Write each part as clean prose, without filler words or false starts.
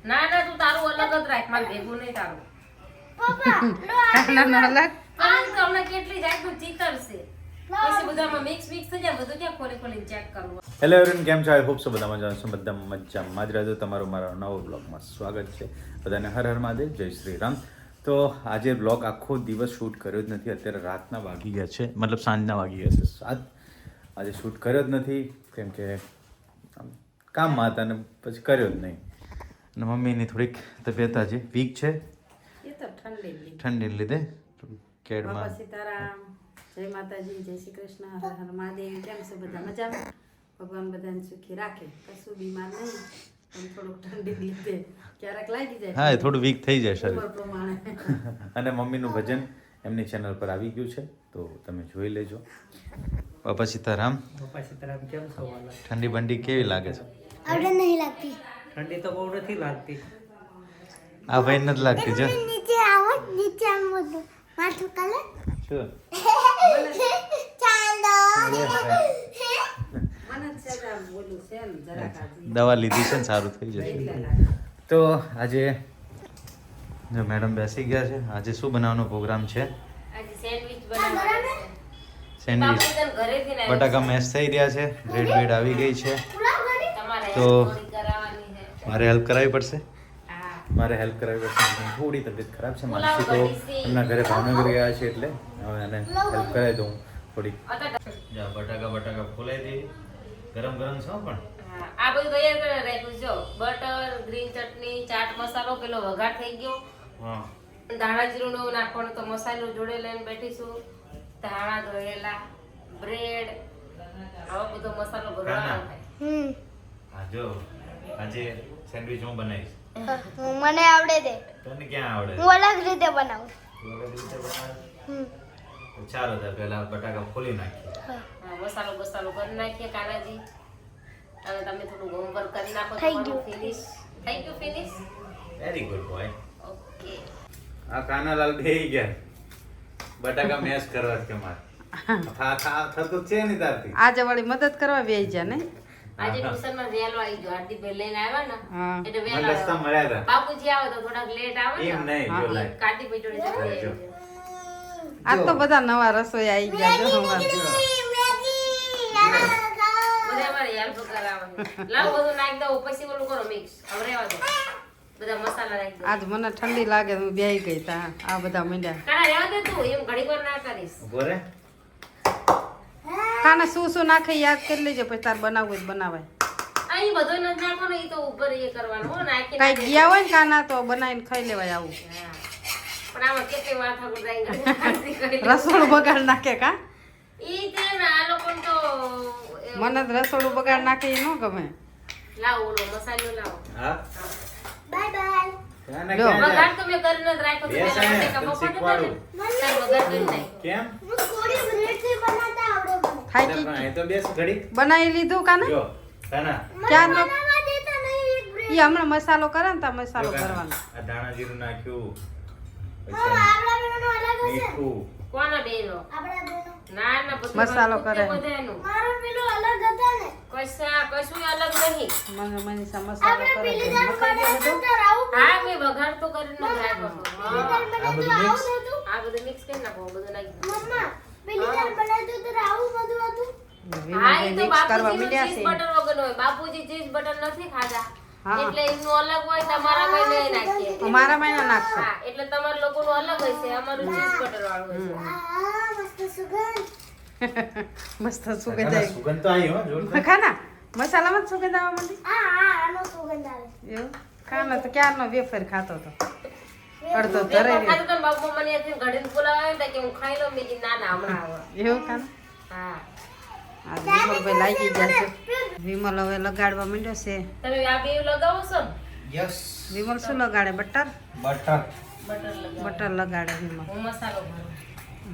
ના ના તું તારું અલગ જ રાખ, મારે ભેગું નહીં તારું. કાનાનો અલગ. કારણ કે હમણાં કેટલી જાતનું ચિત્ર છે. પછી બધામાં મિક્સ થઈ જાય, બધું ક્યાં ખોલી ચેક કરવું. હેલો એવરીવન, કેમ છો? આઈ હોપ સો બધા મજામાં છો. બધા મજામાં જ રહેજો. તમારું મારા નવો બ્લોગમાં સ્વાગત છે. બધાને હર હર મહાદેવ, જય શ્રી રામ. તો આજે બ્લોગ આખો દિવસ શૂટ કર્યો જ નથી. અત્યારે રાતના વાગી ગયા છે, મતલબ સાંજના વાગી ગયા છે 7. આજે શૂટ કર્યો જ નથી કેમ કે કામમાં હતા ને પછી કર્યો જ નહીં. અને મમ્મીની થોડીક તબિયત આજે વીક છે, એ તો ઠંડી ઠંડીને લીધે કેડમાં. બાપા સીતારામ, જય માતાજી, જય શ્રી કૃષ્ણ, હર હર મહાદેવ. કેમ છે બધા મજામાં? ભગવાન બધાને સુખી રાખે, કશું બીમાર નહીં, પણ થોડુંક ઠંડી લીધે ક્યારેક લાગી જાય. હા, એ થોડું વીક થઈ જાય શરીર. ઉંમર પ્રમાણે. અને મમ્મીનું ભજન એમની ચેનલ પર આવી ગયું છે, તો તમે જોઈ લેજો. બાપા સીતારામ. બાપા સીતારામ, કેમ છો? વાલા ઠંડી બંડી કેવી લાગે છે? આવડે નહીં લાગતી. ઠંડી તો બહુ નથી લાગતી. આ ભાઈ નથી લાગતી જો. નીચે આવો, નીચે આવો. માથું કાલે શું? ચાલો. મને જ છે આમ બોલું છે ને જરાક આજે. દવા લીધી છે ને સારું થઈ જશે. તો આજે જો મેડમ બેસી ગયા છે. આજે શું બનાવવાનો પ્રોગ્રામ છે? આજે સેન્ડવિચ બનાવવાના છે. સેન્ડવિચ. બાપુજીને ઘરેથી લાવ્યા બટાકા મેશ થઈ રહ્યા છે, બ્રેડ બેડ આવી ગઈ છે. તમારે તો થોડી કરાવવાની છે. મારે હેલ્પ કરાવવી પડશે. હા. મારે હેલ્પ કરાવવી પડશે. એની થોડી તબિયત ખરાબ છે. માનસી તો એમના ઘરે ભાવનગર ગયા છે, એટલે હવે એને હેલ્પ કરાવી દઉં થોડી. જા બટાકા ફોલાઈ દે. ગરમ છે પણ. હા, આ બધું તૈયાર કરી રાખ્યું છે. બટર, ગ્રીન ચટણી, ચાટ મસાલો, પેલો વઘાર થઈ ગયો. હા. ધાણા જીરું ને એવું નાખવાનું, તો મસાલો જોડે લઈને બેઠીશું. ધાણા ધોયેલા, બ્રેડ, આવો બધો મસાલો ભરવાનો થાય. હા જો આજે સેન્ડવિચ હું બનાવીશ. મને આવડે છે. તને ક્યાં આવડે? હું અલગ રીતે બનાવું. તું અલગ રીતે બનાવે? તો ચાલો તો પહેલા બટાકા ફોલી નાખીએ. હા, મસાલો બસાલો કરી નાખીએ કાનાજી. અને તમે થોડું હોમવર્ક કરી નાખો. થઈ તમારું ગયું. ફિનિશ થઈ ગયું. Finish. Very good boy. Okay. આ કાનાલાલ બેહી ગયા બટાકા મેશ કરવા કે મારે થતું છે ને તારથી. આજે વળી મદદ કરવા બેસી જા ને. આજે ટ્યુશનમાં વહેલો આવી ગયો. હાર્દિકભાઈ લઈને આવ્યા ને હા. એટલે મને વહેલા રસ્તા મળ્યા હતા. બાપુજી આવે તો થોડાક લેટ આવે એમ ને. નહીં જો લાય. કાર્તિકભાઈ જોડે જતી જો. રહી. આજ તો બધા નવા રસોઈ આવી ગયા જો અમારે. બધે અમારે હેલ્પ કરાવવાની. લાવ બધું નાખી દઉં, પછી ઓલું કરો મિક્સ. હવે રહેવા દો. બધા મસાલા નાખી દો. આજ મને ઠંડી લાગે હું બેહી ગઈ તા આ બધા મીંડ્યા. કાના રહેવા દે તું, એમ ઘડીક વાર ના કરીશ. ઉભો રે. કાના શું નાખે યાદ કરી લેજો, પછી તાર બનાવવું હોય તો બનાવાય. અહીં બધું નથી નાખવાનું, એ તો ઉપર એ કરવાનું હો. નાખી કઈ નાખી. ગયા હોય ને કાના તો બનાવીને ખાઈ લેવાય આવું. હા. પણ આમાં કેટલી માથા ગુડાઈ રસોડું બગાડ નાખે કા? ઈ તે ને આ લોકોને તો મને તો રસોડું બગાડ નાખે એ ન ગમે. લાવો ઓલો મસાલો લાવો. હા. Bye bye. કાના જો. ક્યાં વઘાર જાય? તો મેં કરીને જ રાખ્યો. તો બેસ પહેલા અહીંયા, બટેકા તને બફાડે શીખવાડું. ને, તાર વઘાર કરી નાખ્યો. કેમ? હું થોડી બ્રેડથી બનાવતા આવડે મને. થાકી પણ એ તો બેસ ઘડી. બનાવી લીધું કાના? જો કાના ક્યાં નો બનાવવા દેતા નહીં એક બ્રેડ. ઈ હમણાં મસાલો કરે ને તા મસાલો જો કાના, કરવાનો. આ ધાણા જીરું નાખ્યું. હા, આપણા બેનો અલગ હશે. મીઠું. કોના બેનો? આપણા બેનો. ના ના બધું મસાલો બધું કરે. બધાનું. મારો પેલો અલગ હતા ને. કશું અલગ નહીં. મને મનીષા મસાલો આપણે કરે પેલી છે. દાળ બનાવતા તો આવું. હા મેં વઘાર તો કરીને જ રાખ્યો હતો. પેલી હા. દાળ આ બધું બનાવતા mix? આવું હતું. આ બધું મિક્સ કરી નાખો, બધું નાખી દો. મમ્મા, પેલી દાળ બનાવતા તો આવું બધું હતું. હા ઈ તો મિક્સ કરવા બાપુજીનું મીડ્યા ચીઝ છે. બટર વગરનું હોય. બાપુજી ચીઝ બટર નથી ખાતા. હા. એટલે એમનું અલગ હોય, તમારામાં નહીં નાખીએ. અમારા મહિના નાખશો. હા, એટલે તમારા લોકોનું અલગ હોય છે, અમારું ચીઝ બટર વાળું હોય છે. આ મસ્ત સુગંધ. મસ્ત સુગંધ કાના, આવી. સુગંધ તો આવી હો જોરદાર. ખાના મસાલામાં જ સુગંધ આવવા માંડી. આનો સુગંધ આવે. એવું ખાનો તો ક્યારનો વેફર ખાતો હતો. અડધો મેં ધરાઈ પણ ખાધું તો બાપુ મને અહીંયાથી ઘડીને બોલાવે ને કે હું ખાઈ લઉં. મેં કીધું ના ના હમણાં આવો. એવું ખાના હા. આ વિમલભાઈ લાગી ગયા છે. વિમલ હવે લગાડવા માંડ્યો છે. તમે આ બે લગાવો છો ને? યસ. વિમલ શું લગાડે? Butter butter. બટર લગાવો. બટર લગાડે વિમલ. હું મસાલો ભરું.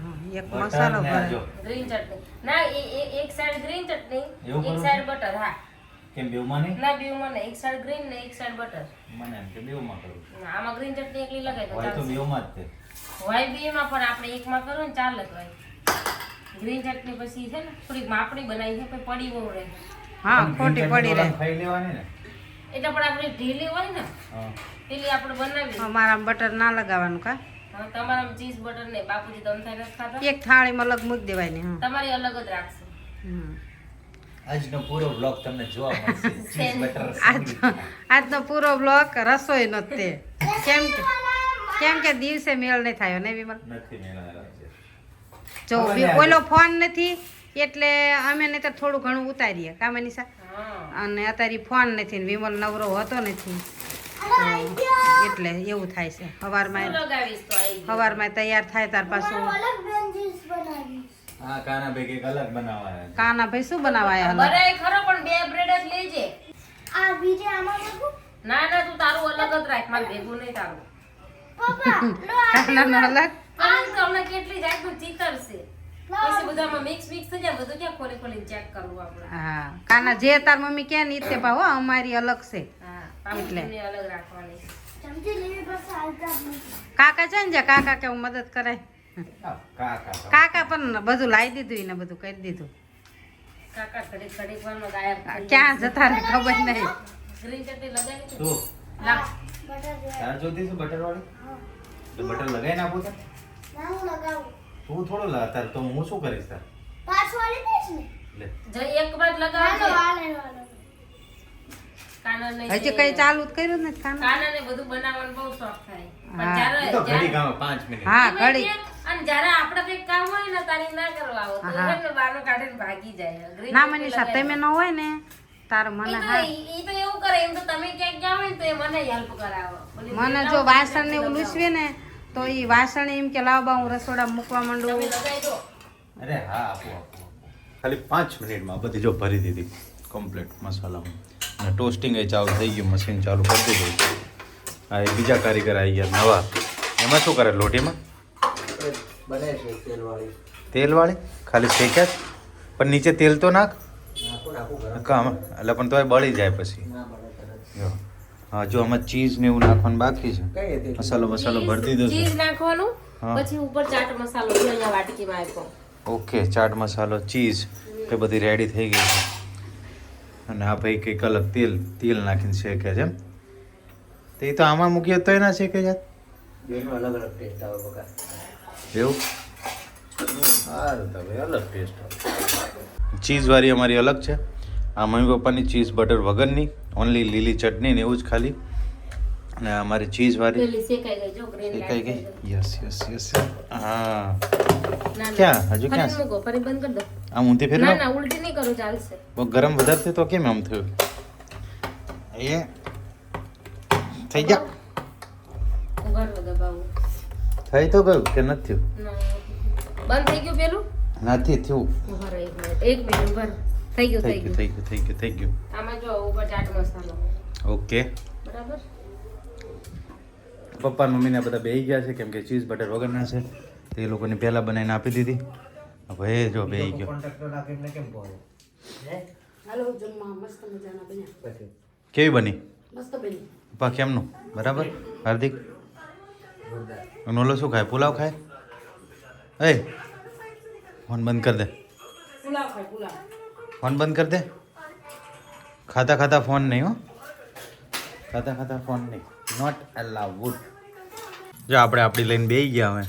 હા, એક બટર મસાલો ને ભરે. જો. ગ્રીન ચટણી. ના એક સાઈડ ગ્રીન ચટણી, એવું એક કરું સાઈડ બટર. હા. કેમ બેવમાં નહીં? ના બેવમાં નહીં. એક સાઈડ ગ્રીન ને એક સાઈડ બટર. મને એમ કે બેવમાં કરું. ના, આમાં ગ્રીન ચટણી એકલી લગાય તો હોય તો ચાલશે. બેવમાં જ તે. હોય બેમાં પણ આપણે એકમાં કરો ને ચાલે તો હોય. ગ્રીન ચટણી પછી છે ને થોડીક માપણી બનાવી છે, પછી પડી બહુ રહે. હા ખોટી પડી રહે. ખાઈ લેવાની ને. એટલે પણ આપણી ઢીલી હોય ને હા ઢીલી આપણે બનાવી અમારા બટર ના લગાવવાનું કા તમારા ચીઝ બટર ને બાપુજી તમે થાય નથી ખાતા એક થાળીમાં અલગ મૂકી દેવાય ને તમારી અલગ જ રાખશે આજનો પૂરો બ્લોગ તમને જોવા મળશે ચીઝ બટર આજનો પૂરો બ્લોક રસોઈ નો તે કેમ કે દિવસે મેળ નહીં થયો ને વિમલ નથી મેળાયા છે જો ઓલો ફોન નથી એટલે અમે નહીં તો થોડું ઘણું ઉતારીએ કામે નિશા અને અત્યારે ફોન નથી ને વિમલ નવરો હતો નથી એટલે એવું થાય છે સવારમાં લગાવીશ તો આવી સવારમાં તૈયાર થાય તાર પાછું અલગ બેન્ચીસ બનાવીશ હા કાના ભેગે એક અલગ બનાવાયા કાના ભાઈ શું બનાવાયા હલા બરાય ખરો પણ બે બ્રેડ જ લેજે આ બીજે આમાં નાખું ના ના તું તારું અલગ જ રાખ મારે ભેગું નહીં તારું પપ્પા લો કાનાનો અલગ આ તો હમણાં કેટલી જાતનું ચિત્ર છે પછી બધામાં મિક્સ થઈ જાય બધું ક્યાં ખોલી ખોલીને ચેક કરવું આપણે હા કાના જે તાર મમ્મી કે ને તે ભાવ અમારી અલગ છે હા પાપડીને અલગ રાખવાની ચમચી લેવી પડશે આલતા કાકા છે ને જે કાકા કે હું મદદ કરાય કાકા કાકા પણ બધું લાવી દીધું એને બધું કરી દીધું કાકા ઘડી ઘડી વાર ગાયબ થઈ ક્યાં જતા રહે ખબર નહીં ગ્રીન ચટણી લગાવી છે શું લાવ બટર તાર જોતી છે બટર વાળી તો બટર લગાવીને આપું તાર ના હું લગાવું તું થોડો લગા તાર તો હું શું કરીશ તાર પાછ વાળી દઈશ ને લે જો એક વાર હાલો લગાવજે હાલો કાનાને હજી કઈ ચાલુ જ કર્યું જ નથી કાના કાનાને બધું બનાવવાનો બહુ શોખ થાય પણ હા. એ તો ઘડી કામ 5 મિનિટ હા ઘડી અને જ્યારે આપણે કઈ કામ હોય ને તારી ના કરવા આવો તો હા. એને બહાર કાઢીને ભાગી જાય Green ના chutney મનીષા લગાવી. તમે ન હોય ને તાર મને ઈ તો હા ઈ તો એવું કરે એમ તો તમે ક્યાંક ગયા હોય ને તો એ મને હેલ્પ કરાવો બોલી, મને જો વાસણ ને એવું લૂછવે ને તો ઈ વાસણ એમ કે લાવ બા હું રસોડા મૂકવા માંડું તમે લગાવી દો અરે હા આપો ખાલી 5 મિનિટમાં બધી જો ભરી દીધી કમ્પ્લીટ મસાલામાં અને ટોસ્ટિંગ એ ચાલુ થઈ ગયું મશીન ચાલુ કરી દીધું હા એ બીજા કારીગર આવી ગયા નવા એમાં શું કરે લોટીમાં બને છે તેલવાળી તેલવાળી ખાલી શેક્યા જ પણ નીચે તેલ તો નાખ નાખું કામ એટલે પણ તોય બળી જાય પછી ના બને તરત જો હા જો આમાં ચીઝ ને એવું નાખવાનું બાકી છે કઈ હતી મસાલો ભરી દીધો ચીઝ છે નાખવાનું હા. પછી ઉપર ચાટ મસાલો જો અહીંયા વાટકીમાં આપ્યો ઓકે ચાટ મસાલો ચીઝ એ બધી રેડી થઈ ગઈ છે અને આ ભાઈ કંઈક અલગ તેલ નાખીને શેકે છે એમ તો એ તો આમાં મૂકીએ તોય ના શેકે જાત બેનો અલગ અલગ ટેસ્ટ આવે બકા એવું સારું તો ભાઈ અલગ ટેસ્ટ આવે ચીઝવાળી અમારી અલગ છે આ મમ્મી પપ્પાની ચીઝ બટર વગરની ઓનલી લીલી ચટણી ને એવું જ ખાલી અને અમારી ચીઝવાળી પેલી શેકાઈ ગઈ જો ગ્રીન શેકાઈ ગઈ યસ યસ યસ હા ના ક્યાં હજુ ફરી ક્યાં મૂકો ફરી બંધ કરી દો આમ ઊંધી ના ફેરવા ના ઉલટી નહીં કરું ચાલશે બહુ ગરમ વધારે થયું તો કેમ આમ થયું એ થઈ ગયા ઉભા રહો દબાવું થઈ તો ગયું કે નથી થયું ના બંધ થઈ ગયું પેલું નથી થયું ઉભા રહો એક મિનિટ ઉભા રહો. થઈ ગયું થઈ થઈ ગયું ગયું થઈ ગયું થઈ ગયું થઈ ગયું આમાં જો ઉપર ચાટ મસાલો ઓકે બરાબર પપ્પા મમ્મીને બધા બેહી ગયા છે કેમ કે ચીઝ બટર વગરના છે તો એ લોકોને પહેલાં બનાવીને આપી દીધી હવે એ જો બેહી ગયો કોન્ટ્રાક્ટર રાખીને કેમ કહો હે હાલો જમવા મસ્ત મજાના બન્યા પછી કેવી બની મસ્ત બની પપ્પા કેમનું બરાબર હાર્દિક જોરદાર અને ઓલો શું ખાય પુલાવ ખાય એ ફોન બંધ કરી દે પુલાવ ખાય પુલાવ ફોન બંધ કરી દે ખાતા ખાતા ફોન નહીં હો ખાતા ખાતા ફોન નહીં નોટ અલાઉડ જો આપણે આપણી લઈને બેસી ગયા હવે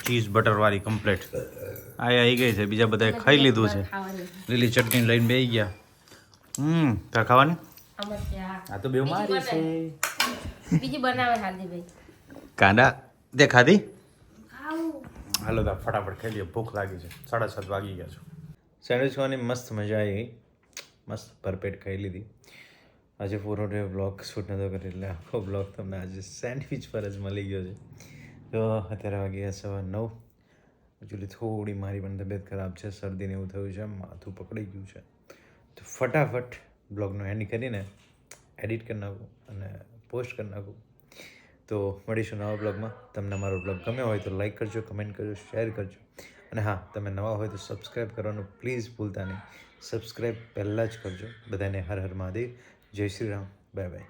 ચીઝ બટરવાળી કમ્પ્લીટ આ આવી ગઈ છે બીજા બધાએ ખાઈ લીધું છે ખાવાની લીલી ચટણી લઈને બેસી ગયા તાર ખાવાની આમાં ત્યાં આ તો બે મારી છે બીજી બનાવે હાર્દિકભાઈ કાંડા તે ખાધી ખાવું હાલો તો ફટાફટ ખાઈ લઈએ ભૂખ લાગી છે 7:30 વાગી ગયા છે સેન્ડવિચ ખાવાની મસ્ત મજા આવી મસ્ત ભરપેટ ખાઈ લીધી આજે પૂરો ડે બ્લોગ શૂટ નહોતો કર્યો એટલે આખો બ્લોગ તમને આજે સેન્ડવિચ પર જ મળી ગયો છે તો અત્યારે વાગી ગયા 9:15 એકચ્યુઅલી થોડી મારી પણ તબિયત ખરાબ છે શરદીને એવું થયું છે માથું પકડી ગયું છે તો ફટાફટ બ્લોગનો એન્ડ કરીને એડિટ કરી નાખું અને પોસ્ટ કરી નાખું તો મળીશું નવા બ્લોગમાં તમને મારો બ્લોગ ગમ્યો હોય તો લાઈક કરજો કમેન્ટ કરજો શેર કરજો અને હા તમે નવા હોય તો સબસ્ક્રાઈબ કરવાનું પ્લીઝ ભૂલતા નહીં સબસ્ક્રાઈબ પહેલાં જ કરજો બધાને હર હર મહાદેવ જય શ્રી રામ બાય બાય